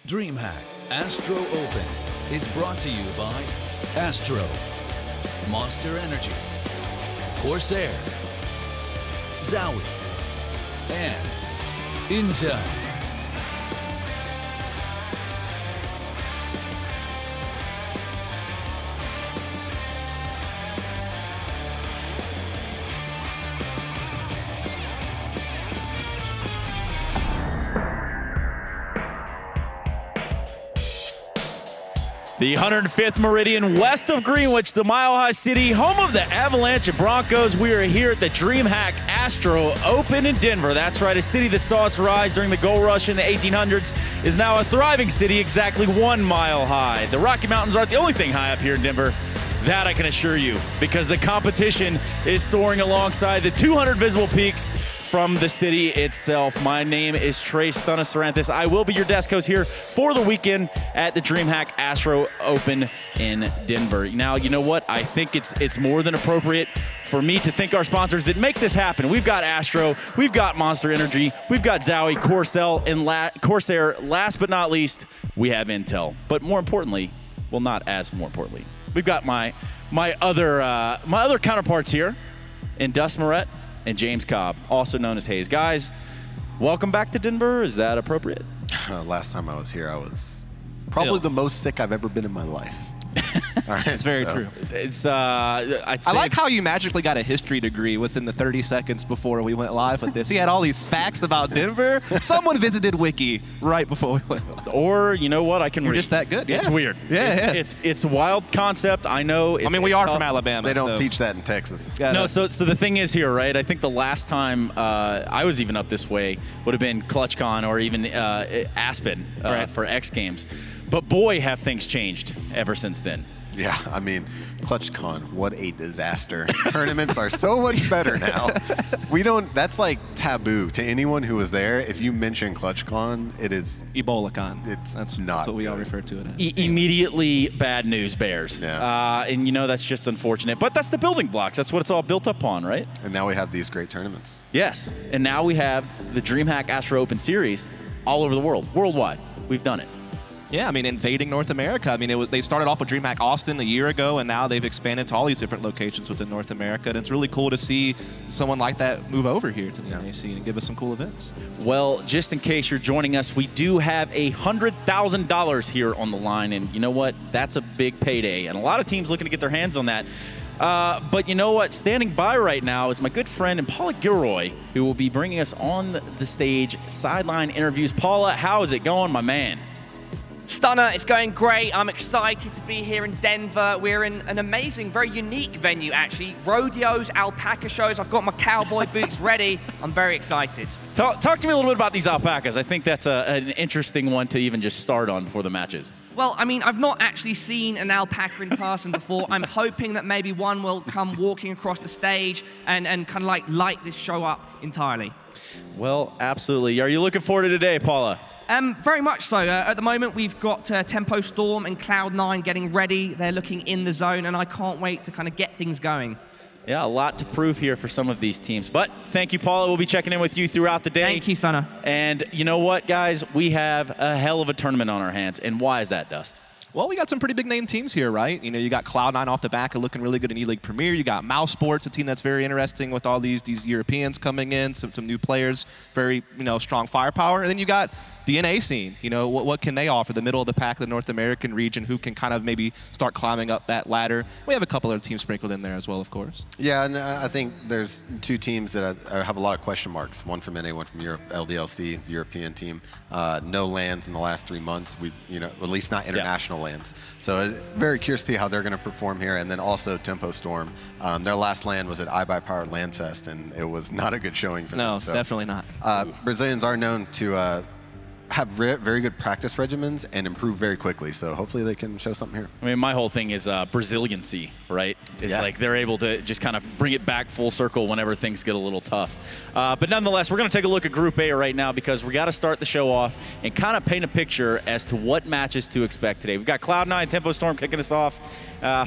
DreamHack ASTRO Open is brought to you by ASTRO, Monster Energy, Corsair, Zowie, and Intel. The 105th Meridian west of Greenwich, the Mile High City, home of the Avalanche and Broncos. We are here at the DreamHack ASTRO Open in Denver. That's right, a city that saw its rise during the gold rush in the 1800s is now a thriving city exactly 1 mile high. The Rocky Mountains aren't the only thing high up here in Denver. That I can assure you, because the competition is soaring alongside the 200 visible peaks from the city itself. My name is Trey Stunna-Saranthus. I will be your desk host here for the weekend at the DreamHack ASTRO Open in Denver. Now, you know what? I think it's more than appropriate for me to thank our sponsors that make this happen. We've got ASTRO, we've got Monster Energy, we've got Zowie, Corsair. Last but not least, we have Intel. But more importantly, well, not as more importantly, we've got my other counterparts here in Dust Moret and James Cobb, also known as Hayes. Guys, welcome back to Denver. Is that appropriate? Last time I was here, I was probably the most sick I've ever been in my life. All right, it's very true. It's I like how you magically got a history degree within the 30 seconds before we went live with this. He had all these facts about Denver. Someone visited Wiki right before we went live. Or, you know what, I can You're read. just that good. Yeah. It's weird. Yeah, It's a wild concept. I know. I mean, we are from Alabama. They don't teach that in Texas. No, so the thing is here, right? I think the last time I was even up this way would have been ClutchCon or even Aspen for X Games. But boy, have things changed ever since then. Yeah, I mean, ClutchCon, what a disaster. Tournaments are so much better now. That's like taboo to anyone who was there. If you mention ClutchCon, it is EbolaCon. That's what we all refer to it as. Immediately bad news bears. Yeah. And you know, that's just unfortunate. But that's the building blocks. That's what it's all built up on, right? And now we have these great tournaments. Yes. And now we have the DreamHack ASTRO Open Series all over the world, worldwide. We've done it. Yeah, I mean, invading North America. I mean, they started off with DreamHack Austin a year ago, and now they've expanded to all these different locations within North America. And it's really cool to see someone like that move over here to the NAC and give us some cool events. Well, just in case you're joining us, we do have $100,000 here on the line. And you know what? That's a big payday. And a lot of teams looking to get their hands on that. But you know what? Standing by right now is my good friend and Paula Gilroy, who will be bringing us on the stage sideline interviews. Paula, how is it going, my man? Stunner, it's going great. I'm excited to be here in Denver. We're in an amazing, very unique venue, actually. Rodeos, alpaca shows. I've got my cowboy boots ready. I'm very excited. Talk to me a little bit about these alpacas. I think that's an interesting one to even just start on before the matches. Well, I mean, I've not actually seen an alpaca in person before. I'm hoping that maybe one will come walking across the stage and kind of like light this show up entirely. Well, absolutely. Are you looking forward to today, Paula? Very much so. At the moment, we've got Tempo Storm and Cloud9 getting ready. They're looking in the zone, and I can't wait to kind of get things going. Yeah, a lot to prove here for some of these teams. But thank you, Paula. We'll be checking in with you throughout the day. Thank you, Stunner. And you know what, guys? We have a hell of a tournament on our hands. And why is that, Dust? Well, we got some pretty big name teams here, right? You know, you got Cloud9 off the back of looking really good in E-League Premier. You got Mouse Sports, a team that's very interesting with all these Europeans coming in, some new players, very, strong firepower. And then you got the NA scene. You know, what can they offer? The middle of the pack of the North American region, who can kind of maybe start climbing up that ladder. We have a couple other teams sprinkled in there as well, of course. Yeah, and I think there's two teams that have a lot of question marks. One from NA, one from Europe, LDLC, the European team. No lands in the last 3 months. At least not international lands. So very curious to see how they're going to perform here. And then also Tempo Storm. Their last land was at iBuyPower Landfest, and it was not a good showing for them. No, it's definitely not. Brazilians are known to have very good practice regimens and improve very quickly. So hopefully they can show something here. I mean, my whole thing is Braziliancy, right? It's like they're able to just kind of bring it back full circle whenever things get a little tough. But nonetheless, we're going to take a look at Group A right now because we got to start the show off and kind of paint a picture as to what matches to expect today. We've got Cloud9, Tempo Storm kicking us off,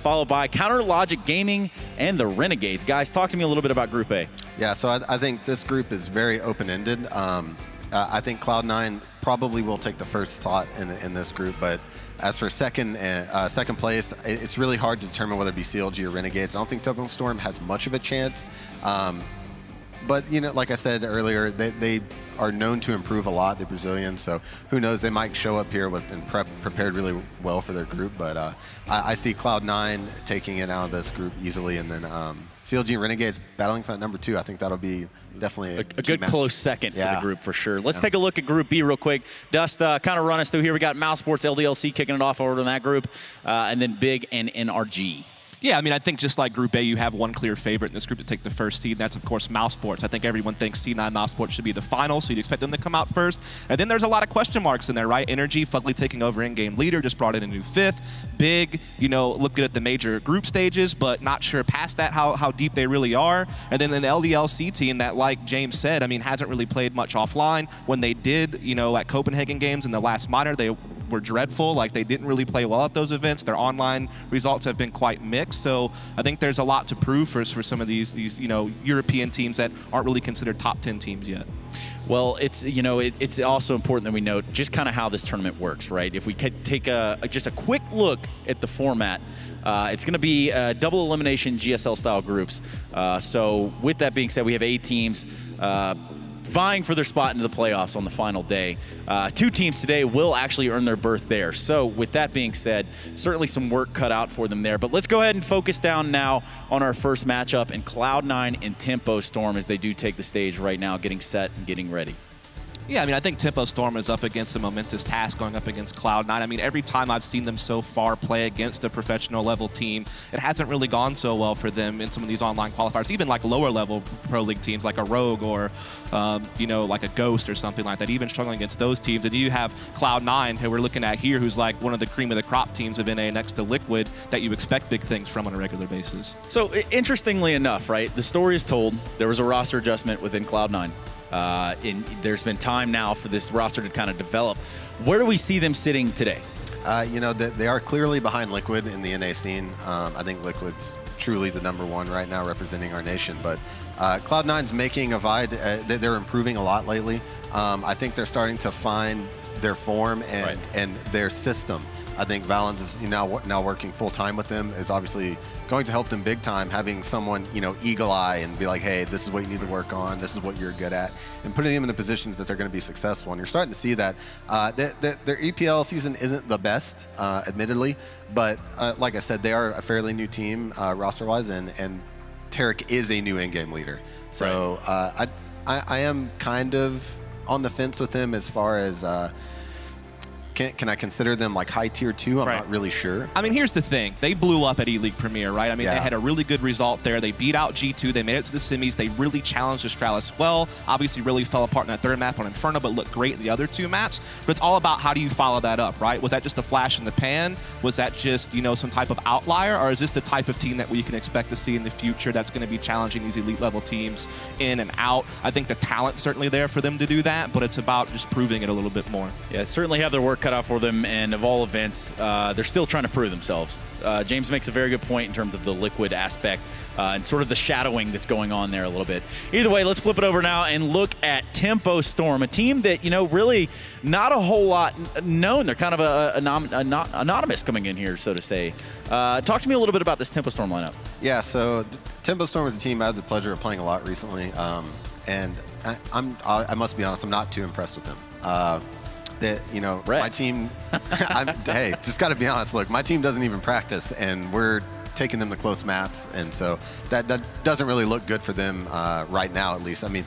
followed by Counter Logic Gaming and the Renegades. Guys, talk to me a little bit about Group A. Yeah, so I think this group is very open-ended. I think Cloud9 probably will take the first slot in this group, but as for second place, it's really hard to determine whether it be CLG or Renegades. I don't think Tempo Storm has much of a chance. But, you know, like I said earlier, they are known to improve a lot, the Brazilians. So who knows, they might show up here and prepared really well for their group. But I see Cloud9 taking it out of this group easily. And then CLG and Renegades battling for that number 2. I think that'll be definitely a good close second for the group for sure. Let's take a look at Group B real quick. Dust, kind of run us through here. We got Mouse Sports, LDLC kicking it off over in that group, and then Big and NRG. Yeah, I mean, I think just like Group A, you have one clear favorite in this group to take the first seed. That's, of course, Mouse Sports. I think everyone thinks C9 Mouse Sports should be the final, so you'd expect them to come out first. And then there's a lot of question marks in there, right? Energy, Fugly taking over in-game leader, just brought in a new 5th. Big, you know, look good at the major group stages, but not sure past that how deep they really are. And then an LDLC team that, like James said, I mean, hasn't really played much offline. When they did, you know, at Copenhagen Games in the last minor, they were dreadful. Like, they didn't really play well at those events. Their online results have been quite mixed. So I think there's a lot to prove for some of these you know, European teams that aren't really considered top 10 teams yet. Well, it's, you know, it's also important that we note just kind of how this tournament works, right? If we could take just a quick look at the format, it's going to be double elimination GSL style groups. So with that being said, we have 8 teams vying for their spot into the playoffs on the final day. 2 teams today will actually earn their berth there. So with that being said, certainly some work cut out for them there. But let's go ahead and focus down now on our first matchup in Cloud9 and Tempo Storm as they do take the stage right now, getting set and getting ready. Yeah, I mean, I think Tempo Storm is up against a momentous task going up against Cloud9. I mean, every time I've seen them so far play against a professional level team, it hasn't really gone so well for them in some of these online qualifiers, even like lower level pro league teams like a Rogue or, you know, like a Ghost or something like that, even struggling against those teams. And you have Cloud9, who we're looking at here, who's like one of the cream of the crop teams of NA next to Liquid that you expect big things from on a regular basis. So interestingly enough, right, the story is told. There was a roster adjustment within Cloud9. There's been time now for this roster to kind of develop. Where do we see them sitting today? You know, they are clearly behind Liquid in the NA scene. I think Liquid's truly the #1 right now representing our nation. But Cloud9's making a vibe. They're improving a lot lately. I think they're starting to find their form and their system. I think Valens is now working full time with them is obviously going to help them big time. Having someone, you know, eagle eye and be like, hey, this is what you need to work on. This is what you're good at, and putting them in the positions that they're going to be successful. And you're starting to see that their EPL season isn't the best, admittedly, but like I said, they are a fairly new team roster-wise, and Tarek is a new in-game leader. So I am kind of on the fence with them as far as. Can I consider them like high tier 2? I'm not really sure. I mean, here's the thing. They blew up at E-League Premier, right? I mean, they had a really good result there. They beat out G2. They made it to the semis. They really challenged Astralis well. Obviously, really fell apart in that 3rd map on Inferno, but looked great in the other 2 maps. But it's all about how do you follow that up, right? Was that just a flash in the pan? Was that just, you know, some type of outlier? Or is this the type of team that we can expect to see in the future that's going to be challenging these elite level teams in and out? I think the talent's certainly there for them to do that, but it's about just proving it a little bit more. Yeah, certainly have their work cut out for them, and of all events, they're still trying to prove themselves. James makes a very good point in terms of the Liquid aspect and sort of the shadowing that's going on there a little bit. Either way, let's flip it over now and look at Tempo Storm, a team that, you know, really not a whole lot known. They're kind of anonymous coming in here, so to say. Talk to me a little bit about this Tempo Storm lineup. Yeah, so Tempo Storm is a team I had the pleasure of playing a lot recently, and I must be honest, I'm not too impressed with them. That, you know, my team, hey, just got to be honest, look, my team doesn't even practice, and we're taking them to close maps, and so that doesn't really look good for them right now, at least. I mean,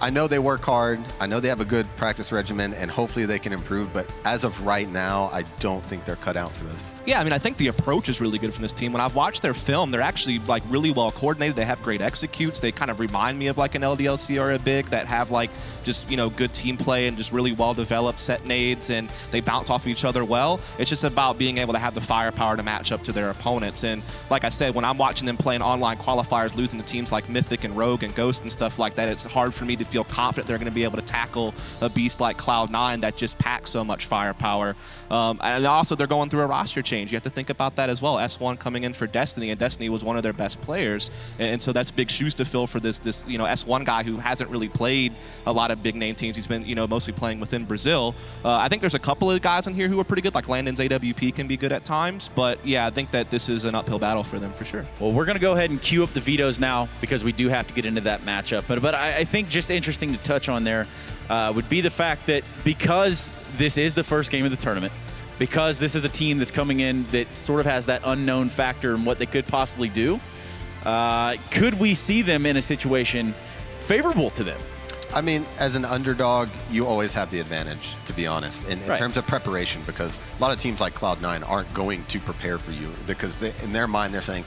I know they work hard. I know they have a good practice regimen, and hopefully they can improve. But as of right now, I don't think they're cut out for this. Yeah, I mean, I think the approach is really good from this team. When I've watched their film, they're actually like really well coordinated. They have great executes. They kind of remind me of like an LDLC or a Big that have like just, you know, good team play and just really well developed set nades, and they bounce off of each other well. It's just about being able to have the firepower to match up to their opponents. And like I said, when I'm watching them playing online qualifiers, losing to teams like Mythic and Rogue and Ghost and stuff like that, it's hard for me to feel confident they're going to be able to tackle a beast like Cloud9 that just packs so much firepower. And also, they're going through a roster change. You have to think about that as well. S1 coming in for Destiny, and Destiny was one of their best players. And so that's big shoes to fill for this S1 guy who hasn't really played a lot of big name teams. He's been mostly playing within Brazil. I think there's a couple of guys in here who are pretty good, like Landon's AWP can be good at times. But yeah, I think that this is an uphill battle for them for sure. Well, we're going to go ahead and queue up the vetoes now because we do have to get into that matchup. But I think just interesting to touch on there would be the fact that because this is the first game of the tournament, because this is a team that's coming in that sort of has that unknown factor in what they could possibly do, could we see them in a situation favorable to them? I mean, as an underdog, you always have the advantage, to be honest, in terms of preparation, because a lot of teams like Cloud9 aren't going to prepare for you because in their mind, they're saying,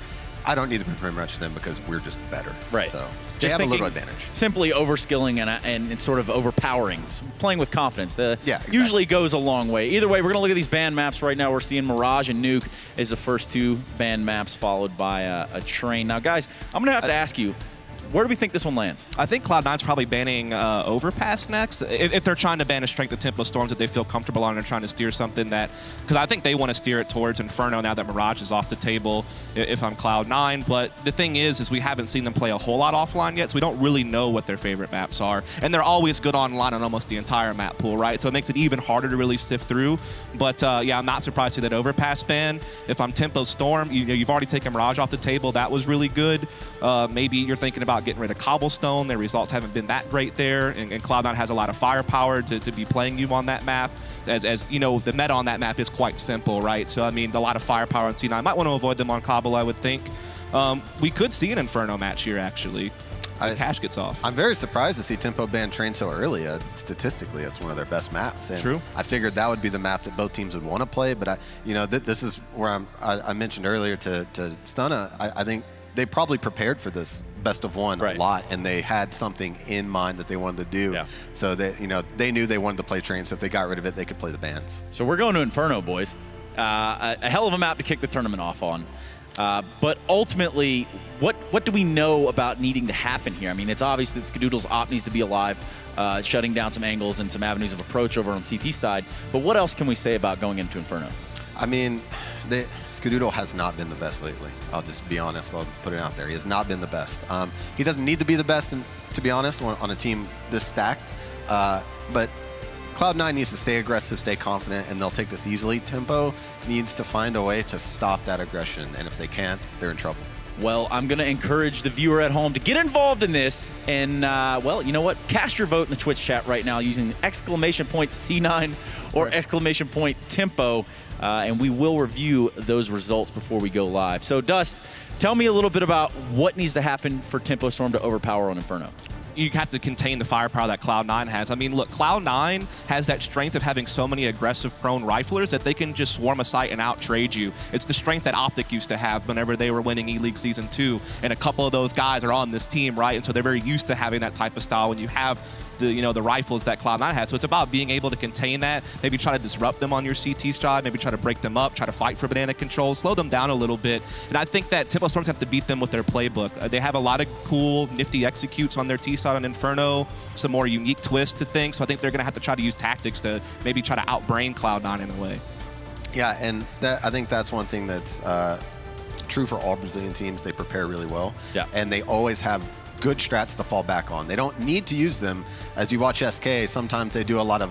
I don't need to prepare much for them because we're just better. Right. So they have a little advantage. Simply overskilling and sort of overpowering, playing with confidence. Exactly. Usually goes a long way. Either way, we're going to look at these band maps right now. We're seeing Mirage and Nuke as the first two band maps, followed by a Train. Now, guys, I'm going to have to ask you, where do we think this one lands? I think Cloud9's probably banning Overpass next. If they're trying to ban a strength of Tempo Storms that they feel comfortable on, they're trying to steer something that, because I think they want to steer it towards Inferno now that Mirage is off the table if I'm Cloud9. But the thing is we haven't seen them play a whole lot offline yet, so we don't really know what their favorite maps are. And they're always good online on almost the entire map pool, right? So it makes it even harder to really sift through. But yeah, I'm not surprised to see that Overpass ban. If I'm Tempo Storm, you've already taken Mirage off the table. That was really good. Maybe you're thinking about getting rid of Cobblestone. Their results haven't been that great there, and Cloud9 has a lot of firepower to be playing you on that map. As you know, the meta on that map is quite simple, right? So I mean, a lot of firepower on C9. Might want to avoid them on Cobble, I would think. We could see an Inferno match here, actually. Cash gets off. I'm very surprised to see Tempo ban Train so early. Statistically, it's one of their best maps. And True. I figured that would be the map that both teams would want to play, but this is where I mentioned earlier to Stunna. I think they probably prepared for this best of one a lot, and they had something in mind that they wanted to do. Yeah. So that they knew they wanted to play Train. So if they got rid of it, they could play the bans. So we're going to Inferno, boys. A hell of a map to kick the tournament off on. But ultimately, what do we know about needing to happen here? I mean, it's obvious that Skadoodle's op needs to be alive, shutting down some angles and some avenues of approach over on CT side. But what else can we say about going into Inferno? I mean, Skadoodle has not been the best lately. I'll just be honest. I'll put it out there. He has not been the best. He doesn't need to be the best, to be honest, on a team this stacked. But Cloud9 needs to stay aggressive, stay confident, and they'll take this easily. Tempo needs to find a way to stop that aggression, and if they can't, they're in trouble. Well, I'm going to encourage the viewer at home to get involved in this. And, well, you know what? Cast your vote in the Twitch chat right now using exclamation point C9 or exclamation point Tempo, and we will review those results before we go live. So, Dust, tell me a little bit about what needs to happen for Tempo Storm to overpower on Inferno. You have to contain the firepower that Cloud9 has. I mean, look, Cloud9 has that strength of having so many aggressive-prone riflers that they can just swarm a site and out-trade you. It's the strength that Optic used to have whenever they were winning E-League Season 2, and a couple of those guys are on this team, right? And so they're very used to having that type of style when you have the rifles that Cloud9 has. So it's about being able to contain that, maybe try to disrupt them on your CT side, maybe try to break them up, try to fight for banana control, slow them down a little bit. And I think that Tempo Storms have to beat them with their playbook. They have a lot of cool, nifty executes on their T side on Inferno, some more unique twists to things. So I think they're going to have to try to use tactics to maybe try to outbrain Cloud9 in a way. Yeah, and I think that's one thing that's true for all Brazilian teams. They prepare really well. Yeah. And they always have good strats to fall back on. They don't need to use them. As you watch SK, sometimes they do a lot of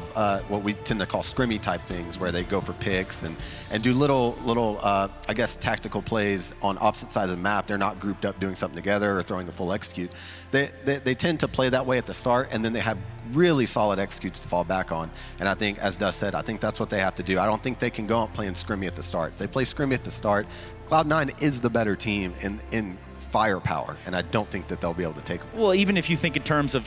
what we tend to call scrimmy type things, where they go for picks and do little I guess, tactical plays on opposite sides of the map. They're not grouped up doing something together or throwing the full execute. They tend to play that way at the start, and then they have really solid executes to fall back on. And I think, as Dust said, I think that's what they have to do. I don't think they can go out playing scrimmy at the start. If they play scrimmy at the start, Cloud9 is the better team in firepower, and I don't think that they'll be able to take them. Well, even if you think in terms of,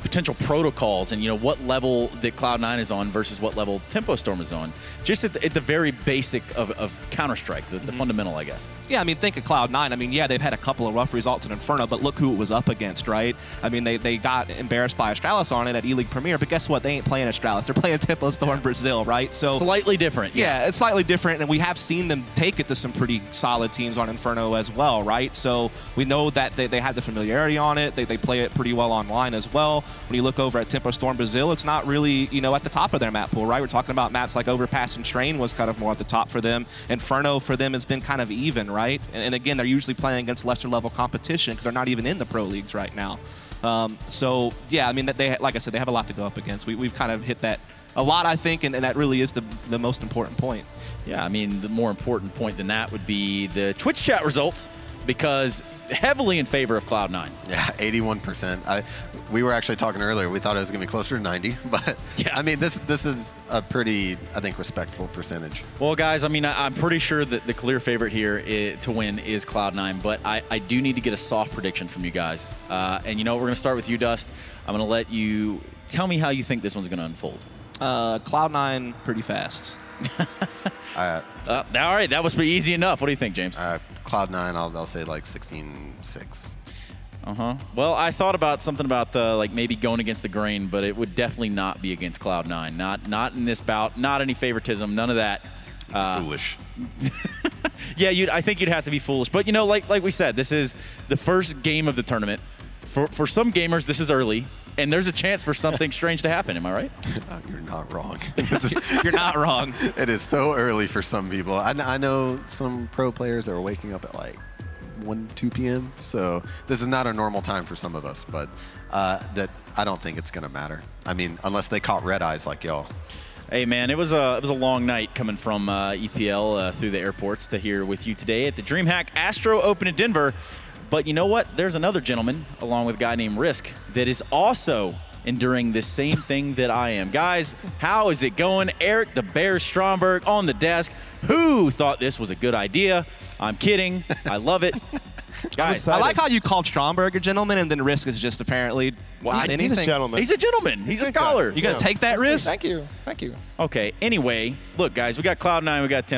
potential protocols and, what level that Cloud9 is on versus what level Tempo Storm is on, just at the very basic of Counter-Strike, the fundamental, I guess. Yeah, I mean, think of Cloud9. I mean, yeah, they've had a couple of rough results in Inferno, but look who it was up against, right? I mean, they got embarrassed by Astralis on it at E-League Premier, but guess what? They ain't playing Astralis. They're playing Tempo Storm Brazil, right? So slightly different. Yeah, it's slightly different, and we have seen them take it to some pretty solid teams on Inferno as well, right? So we know that they have the familiarity on it. They play it pretty well online as well. When you look over at Tempo Storm Brazil, it's not really, you know, at the top of their map pool, right? We're talking about maps like Overpass and Train was kind of more at the top for them. Inferno for them has been kind of even, right? And again, they're usually playing against lesser level competition because they're not even in the pro leagues right now. So yeah, I mean, like I said, they have a lot to go up against. We've kind of hit that a lot, I think, and that really is the most important point. Yeah, I mean, the more important point than that would be the Twitch chat results, because heavily in favor of Cloud9. Yeah, 81%. We were actually talking earlier. We thought it was going to be closer to 90, but yeah. I mean, this is a pretty, I think, respectable percentage. Well, guys, I mean, I'm pretty sure that the clear favorite here to win is Cloud9, but I do need to get a soft prediction from you guys. And you know, we're going to start with you, Dust. I'm going to let you tell me how you think this one's going to unfold. Cloud9 pretty fast. All right, that was pretty easy enough. What do you think, James? Cloud9, I'll say like 16-6. Well, I thought about something about like maybe going against the grain, but it would definitely not be against Cloud9. Not in this bout. Not any favoritism. None of that. Foolish. Yeah, I think you'd have to be foolish. But you know, like we said, this is the first game of the tournament. For some gamers, this is early. And there's a chance for something strange to happen. Am I right? You're not wrong. You're not wrong. It is so early for some people. I know some pro players that are waking up at like 1, 2 p.m. So this is not a normal time for some of us. But that I don't think it's going to matter. I mean, unless they caught red eyes like y'all. Hey, man, it was a long night coming from EPL through the airports to here with you today at the DreamHack ASTRO Open in Denver. But you know what? There's another gentleman, along with a guy named Risk, that is also enduring the same thing that I am. Guys, how is it going? Eric the Bear Stromberg on the desk. Who thought this was a good idea? I'm kidding. I love it. Guys, I like how you called Stromberg a gentleman, and then Risk is just apparently not anything. He's a gentleman. He's a gentleman. He's a scholar. You gonna take that, Risk? Thank you. Thank you. Okay, anyway, look, guys, we got Cloud9, we got Tempo.